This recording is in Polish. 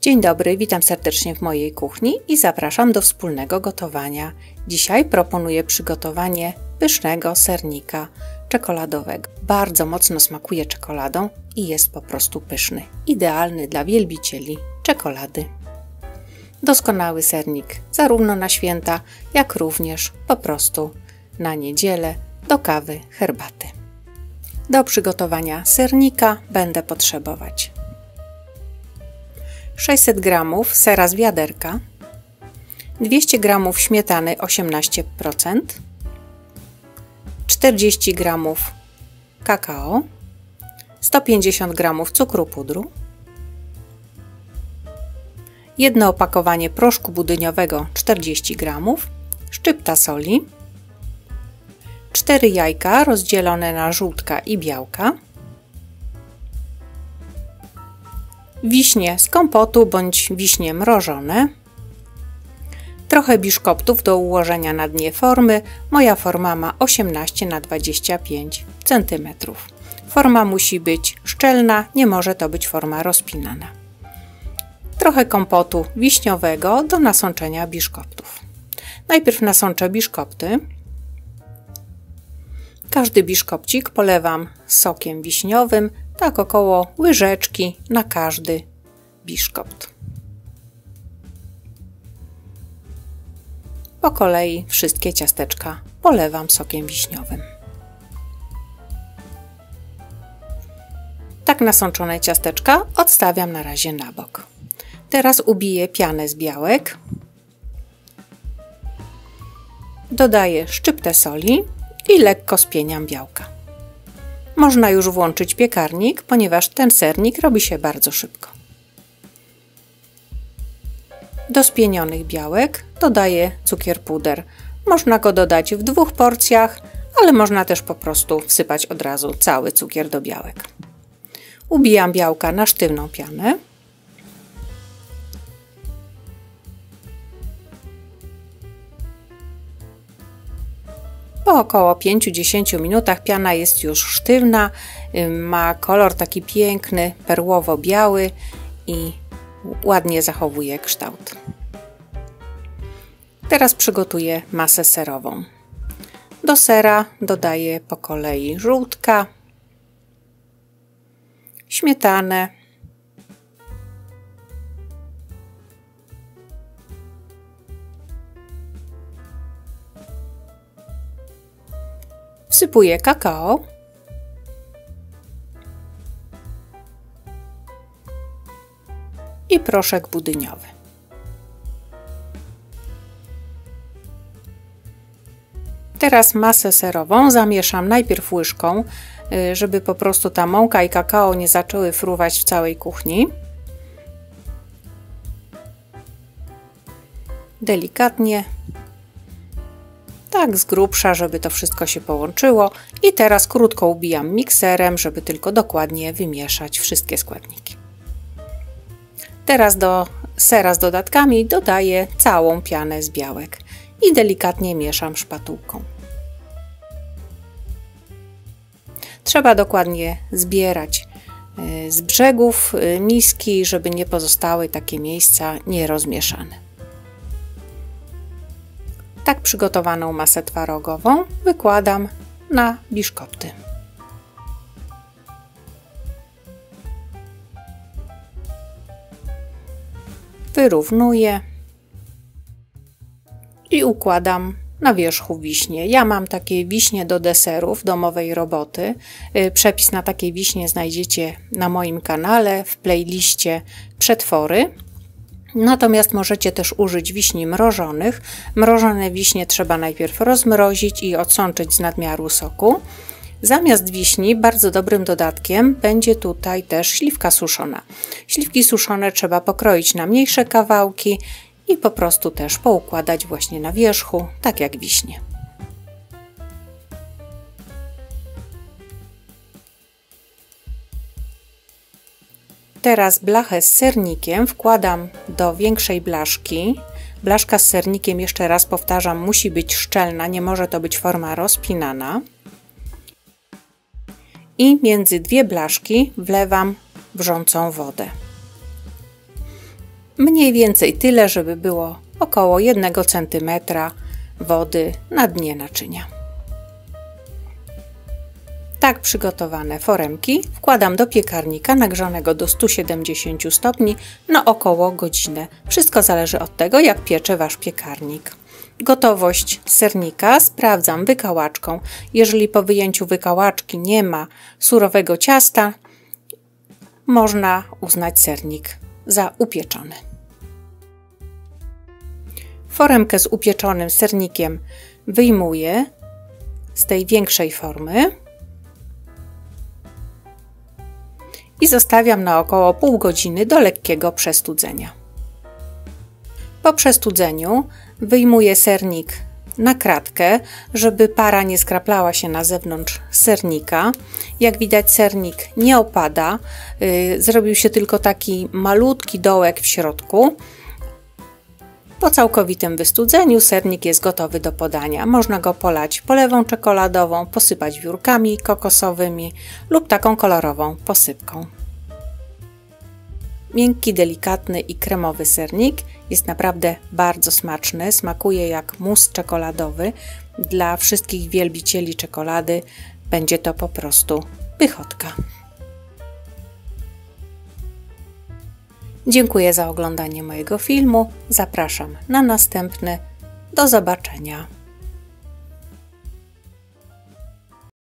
Dzień dobry, witam serdecznie w mojej kuchni i zapraszam do wspólnego gotowania. Dzisiaj proponuję przygotowanie pysznego sernika czekoladowego. Bardzo mocno smakuje czekoladą i jest po prostu pyszny. Idealny dla wielbicieli czekolady. Doskonały sernik zarówno na święta, jak również po prostu na niedzielę do kawy, herbaty. Do przygotowania sernika będę potrzebować 600 g sera z wiaderka, 200 g śmietany 18%, 40 g kakao, 150 g cukru pudru, jedno opakowanie proszku budyniowego 40 g, szczypta soli, 4 jajka rozdzielone na żółtka i białka, wiśnie z kompotu bądź wiśnie mrożone, trochę biszkoptów do ułożenia na dnie formy. Moja forma ma 18 na 25 cm. Forma musi być szczelna, nie może to być forma rozpinana. Trochę kompotu wiśniowego do nasączenia biszkoptów. Najpierw nasączę biszkopty. Każdy biszkopcik polewam sokiem wiśniowym, tak około łyżeczki na każdy biszkopt. Po kolei wszystkie ciasteczka polewam sokiem wiśniowym. Tak nasączone ciasteczka odstawiam na razie na bok. Teraz ubiję pianę z białek. Dodaję szczyptę soli i lekko spieniam białka. Można już włączyć piekarnik, ponieważ ten sernik robi się bardzo szybko. Do spienionych białek dodaję cukier puder. Można go dodać w 2 porcjach, ale można też po prostu wsypać od razu cały cukier do białek. Ubijam białka na sztywną pianę. Po około 5-10 minutach piana jest już sztywna, ma kolor taki piękny, perłowo-biały i ładnie zachowuje kształt. Teraz przygotuję masę serową. Do sera dodaję po kolei żółtka, śmietanę, wsypuję kakao, i proszek budyniowy. Teraz masę serową zamieszam najpierw łyżką, żeby po prostu ta mąka i kakao nie zaczęły fruwać w całej kuchni. Delikatnie, tak z grubsza, żeby to wszystko się połączyło. I teraz krótko ubijam mikserem, żeby tylko dokładnie wymieszać wszystkie składniki. Teraz do sera z dodatkami dodaję całą pianę z białek i delikatnie mieszam szpatułką. Trzeba dokładnie zbierać z brzegów miski, żeby nie pozostały takie miejsca nierozmieszane. Tak przygotowaną masę twarogową wykładam na biszkopty. Wyrównuję i układam na wierzchu wiśnie. Ja mam takie wiśnie do deserów, domowej roboty. Przepis na takie wiśnie znajdziecie na moim kanale w playliście przetwory. Natomiast możecie też użyć wiśni mrożonych. Mrożone wiśnie trzeba najpierw rozmrozić i odsączyć z nadmiaru soku. Zamiast wiśni bardzo dobrym dodatkiem będzie tutaj też śliwka suszona. Śliwki suszone trzeba pokroić na mniejsze kawałki i po prostu też poukładać właśnie na wierzchu, tak jak wiśnie. Teraz blachę z sernikiem wkładam do większej blaszki. Blaszka z sernikiem, jeszcze raz powtarzam, musi być szczelna, nie może to być forma rozpinana. I między 2 blaszki wlewam wrzącą wodę. Mniej więcej tyle, żeby było około 1 cm wody na dnie naczynia. Tak przygotowane foremki wkładam do piekarnika nagrzanego do 170 stopni na około godzinę. Wszystko zależy od tego, jak piecze Wasz piekarnik. Gotowość sernika sprawdzam wykałaczką. Jeżeli po wyjęciu wykałaczki nie ma surowego ciasta, można uznać sernik za upieczony. Foremkę z upieczonym sernikiem wyjmuję z tej większej formy i zostawiam na około pół godziny do lekkiego przestudzenia. Po przestudzeniu wyjmuję sernik na kratkę, żeby para nie skraplała się na zewnątrz sernika. Jak widać, sernik nie opada, zrobił się tylko taki malutki dołek w środku. Po całkowitym wystudzeniu sernik jest gotowy do podania. Można go polać polewą czekoladową, posypać wiórkami kokosowymi lub taką kolorową posypką. Miękki, delikatny i kremowy sernik jest naprawdę bardzo smaczny. Smakuje jak mus czekoladowy. Dla wszystkich wielbicieli czekolady będzie to po prostu pychotka. Dziękuję za oglądanie mojego filmu. Zapraszam na następny. Do zobaczenia.